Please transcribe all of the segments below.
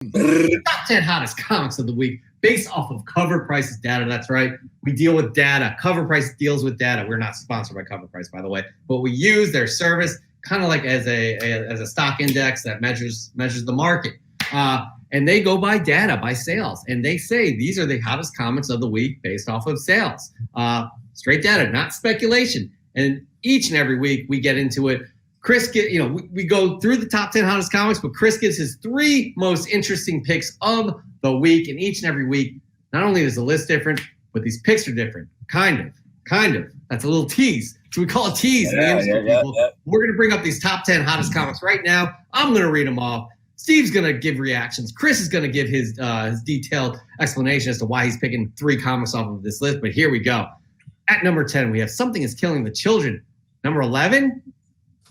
Top 10 hottest comics of the week based off of Cover Price's data. That's right. We deal with data. Cover Price deals with data. We're not sponsored by Cover Price, by the way, but we use their service kind of like as a stock index that measures the market. And they go by data, by sales. And they say these are the hottest comics of the week based off of sales. Straight data, not speculation. And each and every week we get into it. Chris, we go through the top 10 hottest comics, but Chris gives his 3 most interesting picks of the week. And each and every week, not only is the list different, but these picks are different. Kind of. That's a little tease. So we call it tease. Yeah. We're going to bring up these top 10 hottest comics right now. I'm going to read them off. Steve's going to give reactions. Chris is going to give his detailed explanation as to why he's picking 3 comics off of this list. But here we go. At number 10, we have Something is Killing the Children. Number 11?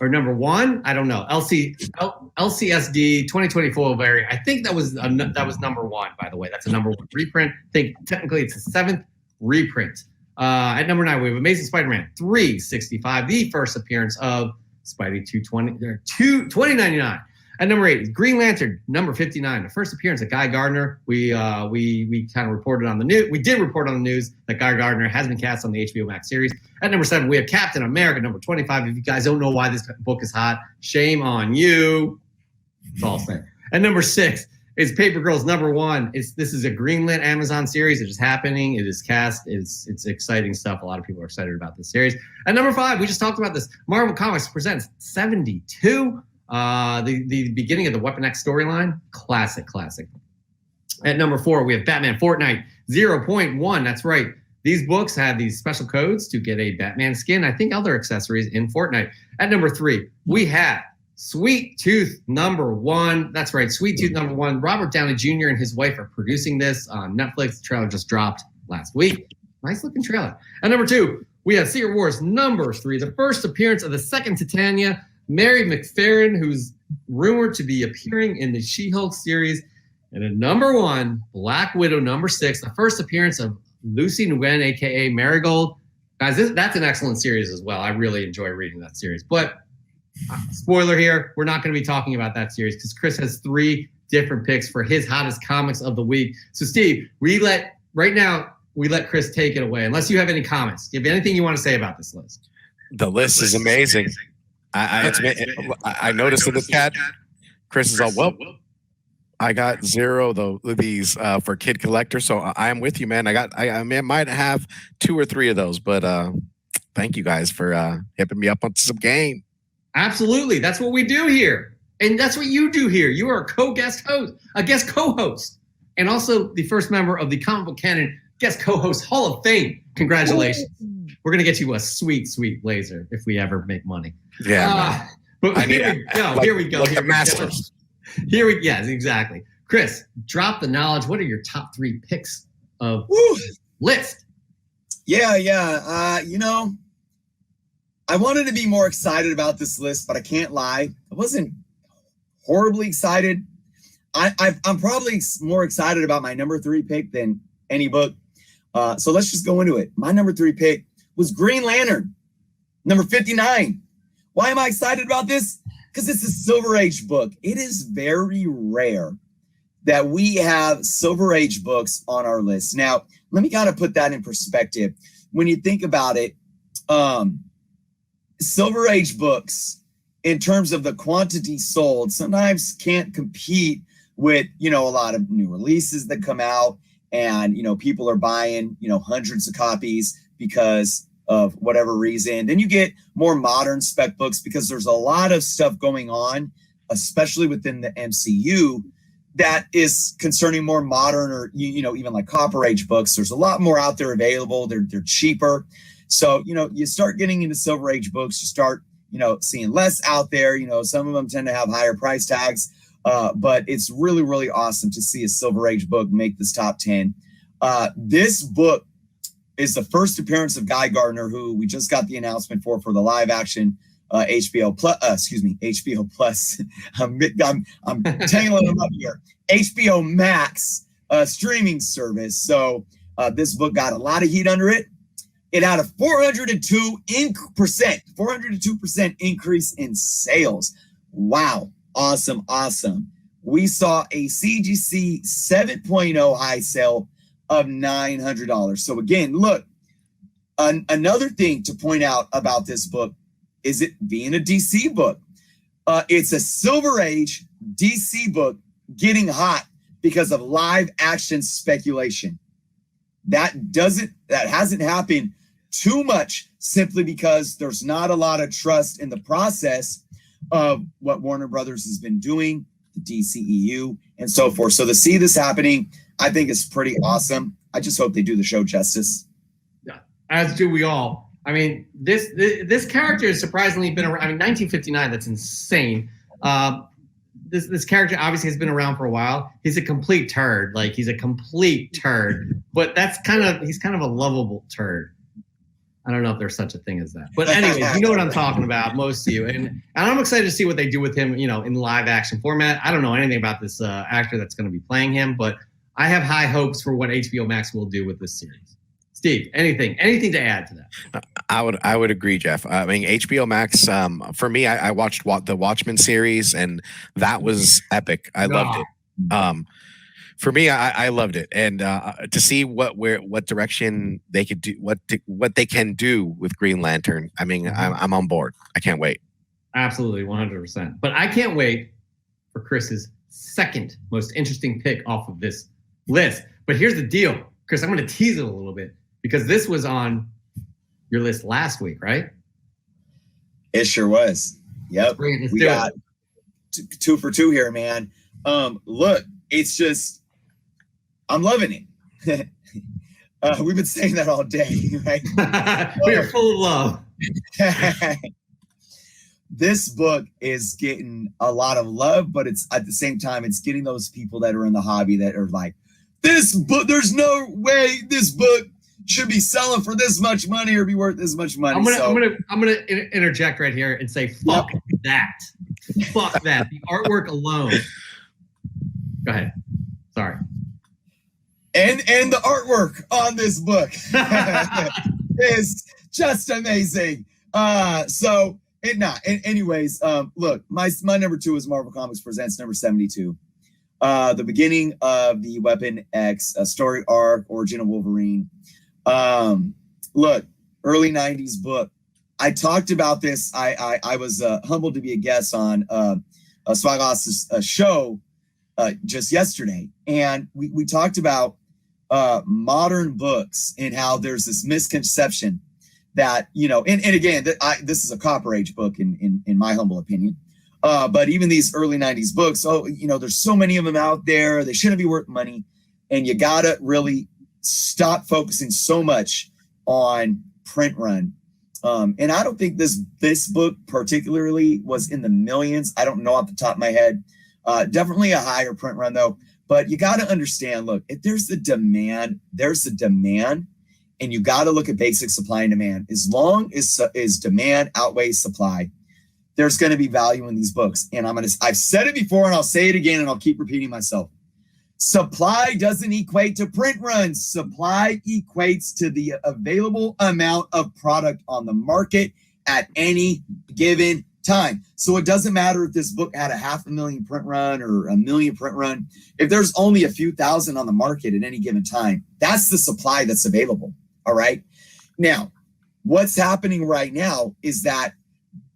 Or number 1, I don't know. LCSD 2024 variant. I think that was number 1. By the way, that's a number 1 reprint. I think technically it's a 7th reprint. At number 9, we have Amazing Spider-Man 365, the first appearance of Spidey 2099. At number 8, Green Lantern number 59, the first appearance of Guy Gardner. We kind of reported on the news. We did report on the news that Guy Gardner has been cast on the HBO Max series. At number 7, we have Captain America number 25. If you guys don't know why this book is hot, shame on you. That's all I'm saying. At number 6 is Paper Girls number 1. This is a greenlit Amazon series. It is happening. It is cast. It's exciting stuff. A lot of people are excited about this series. At number 5, we just talked about this. Marvel Comics presents 72. The beginning of the Weapon X storyline, classic. At number 4, we have Batman Fortnite 0.1. That's right. These books have these special codes to get a Batman skin. I think other accessories in Fortnite. At number 3, we have Sweet Tooth number 1. That's right. Sweet Tooth number 1. Robert Downey Jr. and his wife are producing this on Netflix. The trailer just dropped last week. Nice looking trailer. At number 2, we have Secret Wars number 3. The first appearance of the second Titania, Mary McFerrin, who's rumored to be appearing in the She-Hulk series. And at number 1, Black Widow number 6, the first appearance of Lucy Nguyen, a.k.a. Marigold. Guys, that's an excellent series as well. I really enjoy reading that series. But spoiler here, we're not going to be talking about that series because Chris has 3 different picks for his hottest comics of the week. So, Steve, we let Chris take it away. Unless you have any comments. Do you have anything you want to say about this list? The list is amazing. I noticed in the chat, Chris is all, well, I got 0 though these for Kid Collector, so I am with you, man. I might have 2 or 3 of those, but thank you guys for hipping me up on some game. Absolutely, that's what we do here, and that's what you do here. You are a guest co-host, and also the first member of the Comic Book Canon Guest Co-Host Hall of Fame. Congratulations. Ooh. We're going to get you a sweet blazer if we ever make money. Yeah. But here we go. Yes, exactly. Chris, drop the knowledge. What are your top 3 picks of list? Yeah. I wanted to be more excited about this list, but I can't lie. I wasn't horribly excited. I'm probably more excited about my number 3 pick than any book. So let's just go into it. My number 3 pick was Green Lantern, number 59. Why am I excited about this? Because it's a Silver Age book. It is very rare that we have Silver Age books on our list. Now, let me kind of put that in perspective. When you think about it, Silver Age books, in terms of the quantity sold, sometimes can't compete with, a lot of new releases that come out. And, people are buying, hundreds of copies because of whatever reason. Then you get more modern spec books because there's a lot of stuff going on, especially within the MCU, that is concerning more modern or, even like Copper Age books. There's a lot more out there available. They're cheaper. So, you start getting into Silver Age books, you start, seeing less out there. Some of them tend to have higher price tags. But it's really, really awesome to see a Silver Age book make this top 10. This book is the first appearance of Guy Gardner, who we just got the announcement for the live action HBO Plus. I'm tangling them up here. HBO Max streaming service. So this book got a lot of heat under it. It had a 402% increase in sales. Wow. Awesome. we saw a CGC 7.0 high sale of $900. So again, look, another thing to point out about this book is it being a DC book. It's a Silver Age DC book getting hot because of live action speculation. That hasn't happened too much simply because there's not a lot of trust in the process of what Warner Brothers has been doing, the DCEU, and so forth. So to see this happening, I think is pretty awesome. I just hope they do the show justice. Yeah, as do we all. I mean, this character has surprisingly been around. I mean, 1959, that's insane. This character obviously has been around for a while. He's a complete turd. Like, he's a complete turd. But he's kind of a lovable turd. I don't know if there's such a thing as that. But anyways, you know what I'm talking about, most of you. And I'm excited to see what they do with him, in live action format. I don't know anything about this actor that's going to be playing him, but I have high hopes for what HBO Max will do with this series. Steve, anything to add to that? I would agree, Jeff. I mean, HBO Max, for me, I watched the Watchmen series, and that was epic. I loved it. For me, I loved it, and to see what direction they could do, what they can do with Green Lantern. I mean, I'm on board. I can't wait. Absolutely, 100%. But I can't wait for Chris's second most interesting pick off of this list. But here's the deal, Chris. I'm going to tease it a little bit because this was on your list last week, right? It sure was. Yep. We got 2 for 2 here, man. Look, it's just, I'm loving it. We've been saying that all day, right? We are full of love. This book is getting a lot of love, but it's at the same time, it's getting those people that are in the hobby that are like, this book, there's no way this book should be selling for this much money or be worth this much money. I'm gonna interject right here and say, fuck that. Fuck that. The artwork alone. Go ahead. Sorry. And the artwork on this book is just amazing. Anyways, look, my number 2 is Marvel Comics Presents number 72. The beginning of the Weapon X story arc, Origin of Wolverine. Look, early 90s book. I talked about this. I was humbled to be a guest on Swagglehaus' show just yesterday. And we talked about modern books and how there's this misconception that, and again, this is a Copper Age book in my humble opinion. But even these early 90s books, there's so many of them out there. They shouldn't be worth money. And you got to really stop focusing so much on print run. And I don't think this book particularly was in the millions. I don't know off the top of my head. Definitely a higher print run, though. But you got to understand, look, if there's the demand, there's the demand. And you got to look at basic supply and demand. As long as demand outweighs supply, there's going to be value in these books. And I've said it before and I'll say it again and I'll keep repeating myself. Supply doesn't equate to print runs. Supply equates to the available amount of product on the market at any given time. So it doesn't matter if this book had a 500,000 print run or 1 million print run. If there's only a few thousand on the market at any given time, that's the supply that's available. All right. Now, what's happening right now is that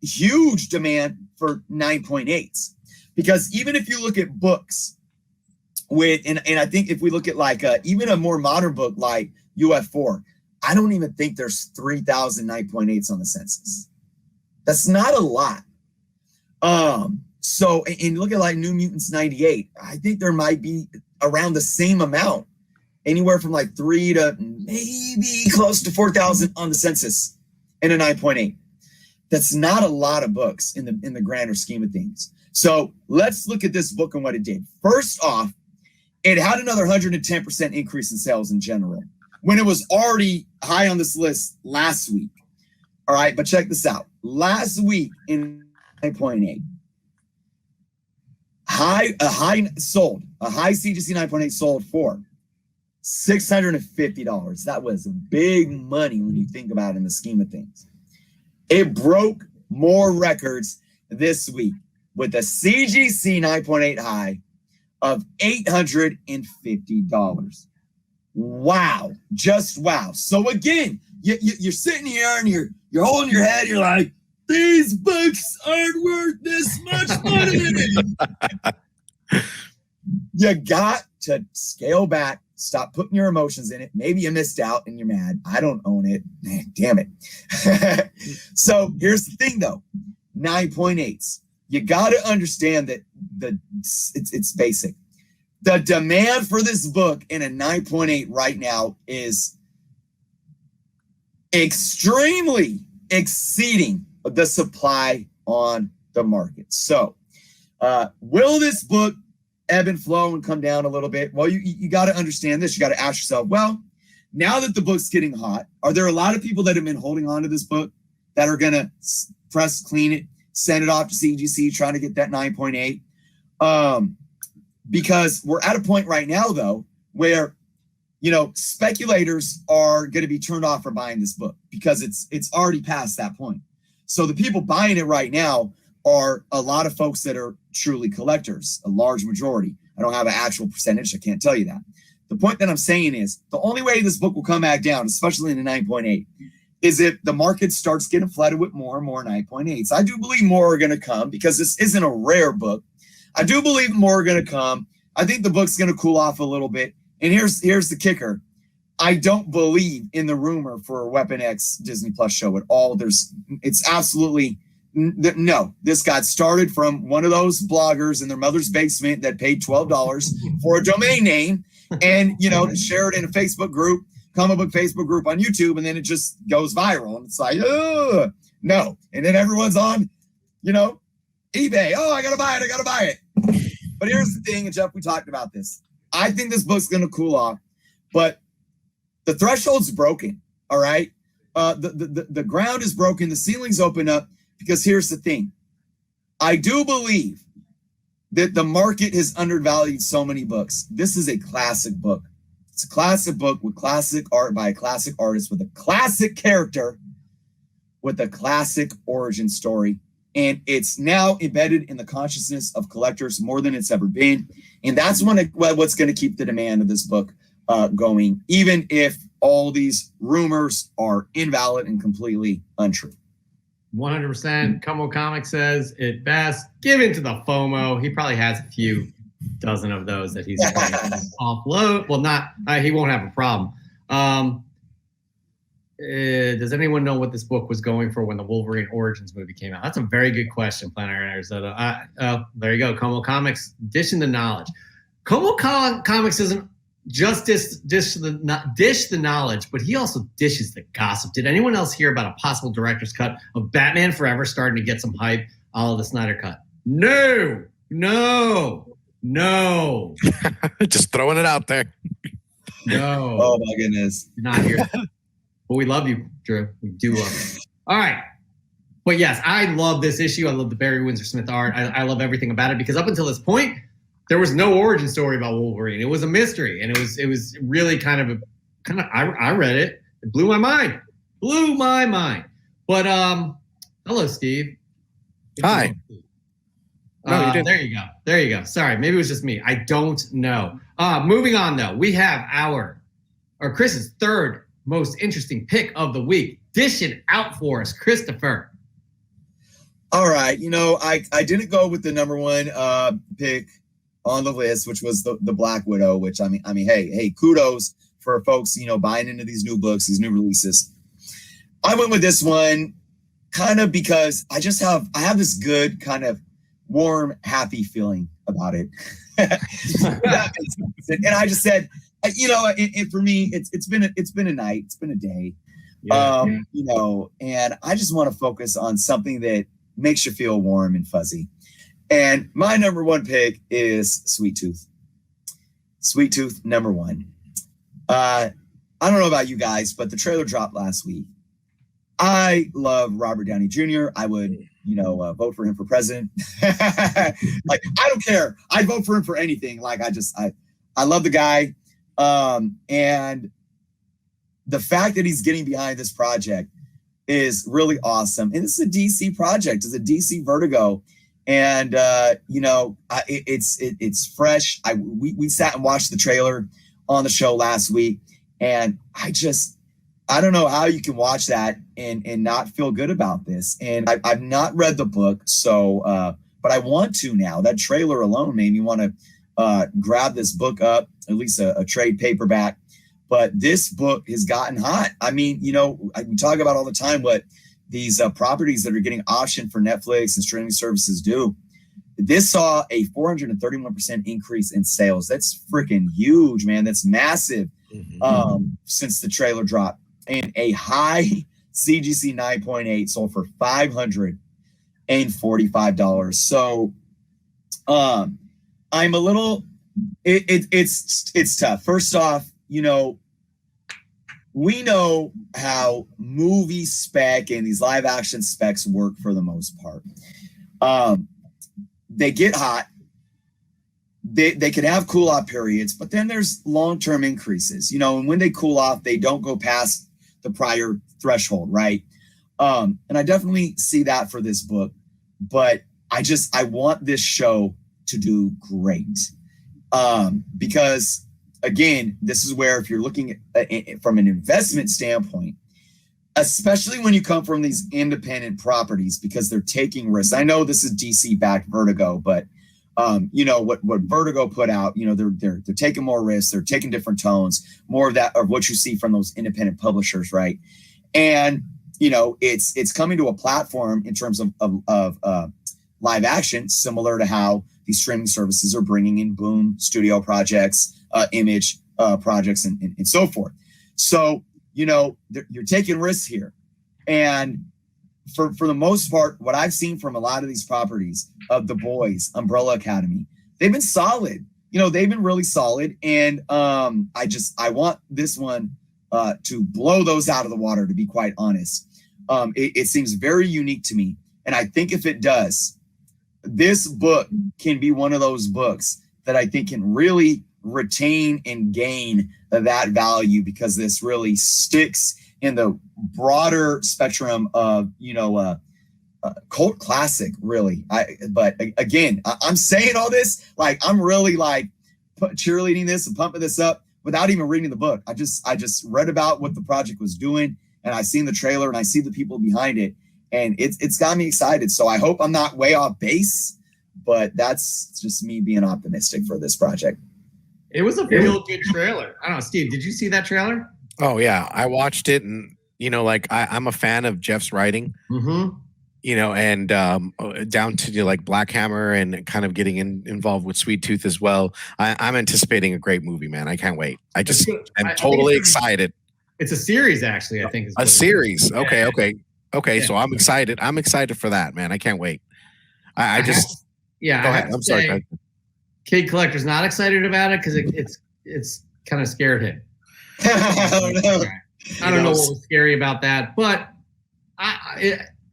huge demand for 9.8s, because even if you look at books and I think if we look at like even a more modern book like UF4, I don't even think there's 3,000 9.8s on the census. That's not a lot. So, and look at like New Mutants 98. I think there might be around the same amount, anywhere from like 3 to maybe close to 4,000 on the census in a 9.8. That's not a lot of books in the grander scheme of things. So let's look at this book and what it did. First off, it had another 110% increase in sales in general when it was already high on this list last week. All right, but check this out. Last week in 9.8, a high CGC 9.8 sold for $650. That was big money when you think about it in the scheme of things. It broke more records this week with a CGC 9.8 high of $850. Wow. Just wow. So again, you're sitting here and you're holding your head. You're like, these books aren't worth this much money. You got to scale back. Stop putting your emotions in it. Maybe you missed out and you're mad. I don't own it. Man, damn it. So here's the thing, though. 9.8s. You got to understand that it's basic. The demand for this book in a 9.8 right now is extremely exceeding the supply on the market. So will this book ebb and flow and come down a little bit? Well, you got to understand this. You got to ask yourself, well, now that the book's getting hot, are there a lot of people that have been holding on to this book that are going to press, clean it, send it off to CGC, trying to get that 9.8? Because we're at a point right now, though, where, speculators are going to be turned off for buying this book because it's already past that point. So the people buying it right now are a lot of folks that are truly collectors, a large majority. I don't have an actual percentage. I can't tell you that. The point that I'm saying is the only way this book will come back down, especially in the 9.8, is if the market starts getting flooded with more and more 9.8s. I do believe more are going to come because this isn't a rare book. I do believe more are going to come. I think the book's going to cool off a little bit. And here's the kicker. I don't believe in the rumor for a Weapon X Disney Plus show at all. It's absolutely no. This got started from one of those bloggers in their mother's basement that paid $12 for a domain name and, share it in a Facebook group, comic book Facebook group on YouTube, and then it just goes viral. And it's like, no. And then everyone's on, eBay. Oh, I got to buy it. But here's the thing, and Jeff, we talked about this. I think this book's going to cool off, but the threshold's broken, all right? The ground is broken. The ceiling's open up because here's the thing. I do believe that the market has undervalued so many books. This is a classic book. It's a classic book with classic art by a classic artist with a classic character with a classic origin story. And it's now embedded in the consciousness of collectors more than it's ever been. And that's what's going to keep the demand of this book going, even if all these rumors are invalid and completely untrue. 100%. Como Comics says it best. Give in to the FOMO. He probably has a few dozen of those that he's trying to offload. Well, he won't have a problem. Does anyone know what this book was going for when the Wolverine Origins movie came out? That's a very good question, Planet Arizona. There you go. Como Comics dishing the knowledge. Como Comics doesn't just dish the knowledge, but he also dishes the gossip. Did anyone else hear about a possible director's cut of Batman Forever starting to get some hype, all of the Snyder Cut? No. Just throwing it out there. No. Oh my goodness. You're not here. But we love you, Drew. We do love you. All right. But yes, I love this issue. I love the Barry Windsor Smith art. I love everything about it because up until this point, there was no origin story about Wolverine. It was a mystery, and it was really I read it. It blew my mind. But hello, Steve. Hi. No, you didn't. There you go. Sorry, maybe it was just me. I don't know. Moving on though, we have Chris's third most interesting pick of the week. Dish it out for us, Christopher. All right. I didn't go with the number one pick on the list, which was the Black Widow, which I mean, hey, kudos for folks, buying into these new books, these new releases. I went with this one kind of because I have this good kind of warm, happy feeling about it. And I just said, for me, it's been a night, it's been a day, and I just want to focus on something that makes you feel warm and fuzzy. And my number one pick is Sweet Tooth. Sweet Tooth, number one. I don't know about you guys, but the trailer dropped last week. I love Robert Downey Jr. I would, vote for him for president. I don't care. I'd vote for him for anything. I love the guy. And the fact that he's getting behind this project is really awesome. And it's a DC project. It's a DC Vertigo. and it's fresh. We sat and watched the trailer on the show last week, and I don't know how you can watch that and not feel good about this. And I've not read the book, so but I want to now. That trailer alone made me want to grab this book up, at least a trade paperback. But this book has gotten hot. I mean, we talk about all the time what these properties that are getting optioned for Netflix and streaming services do. This saw a 431% increase in sales. That's freaking huge, man. That's massive since the trailer dropped. And a high CGC 9.8 sold for $545. So I'm a little, it's tough. First off, we know how movie spec and these live action specs work for the most part. They get hot. They can have cool off periods, but then there's long-term increases, and when they cool off, they don't go past the prior threshold, right? And I definitely see that for this book, but I want this show to do great. Because again, this is where if you're looking at from an investment standpoint, especially when you come from these independent properties, because they're taking risks. I know this is DC-backed Vertigo, but what Vertigo put out, they're taking more risks, they're taking different tones, more of that of what you see from those independent publishers, right? And it's coming to a platform in terms of live action, similar to how these streaming services are bringing in Boom studio projects, image projects, and so forth. So you're taking risks here, and for the most part, what I've seen from a lot of these properties of The Boys, Umbrella Academy, they've been solid. They've been really solid, and I want this one to blow those out of the water, to be quite honest. It seems very unique to me, and I think if it does, this book can be one of those books that I think can really retain and gain that value, because this really sticks in the broader spectrum of cult classic, really. But again, I'm saying all this like I'm really like cheerleading this and pumping this up without even reading the book. I just read about what the project was doing, and I've seen the trailer and I see the people behind it, and it's got me excited. So I hope I'm not way off base, but that's just me being optimistic for this project. It was a real good trailer. I don't know, Steve, did you see that trailer? Oh yeah, I watched it, and I'm a fan of Jeff's writing. Mm-hmm. And down to like Black Hammer and kind of getting involved with Sweet Tooth as well. I'm anticipating a great movie, man. I can't wait. I'm totally excited. It's a series, actually, I think. A series. Okay. Yeah. So I'm excited. I'm excited for that, man. I can't wait. Go ahead. I'm sorry. Kid Collector's not excited about it because it's kind of scared him. Oh, no. I don't know what was scary about that, but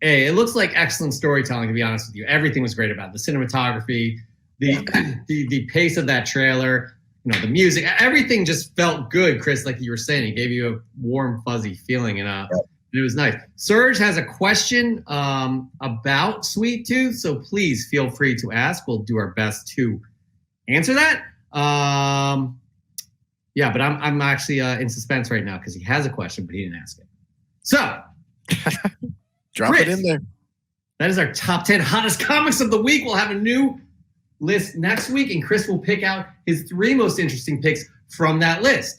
it looks like excellent storytelling, to be honest with you. Everything was great about it. The cinematography, the pace of that trailer, the music, everything just felt good, Chris, like you were saying. It gave you a warm, fuzzy feeling, and it was nice. Serge has a question about Sweet Tooth, so please feel free to ask. We'll do our best to answer that. But I'm actually in suspense right now because he has a question, but he didn't ask it. So, drop Chris, it in there. That is our top 10 hottest comics of the week. We'll have a new list next week, and Chris will pick out his 3 most interesting picks from that list.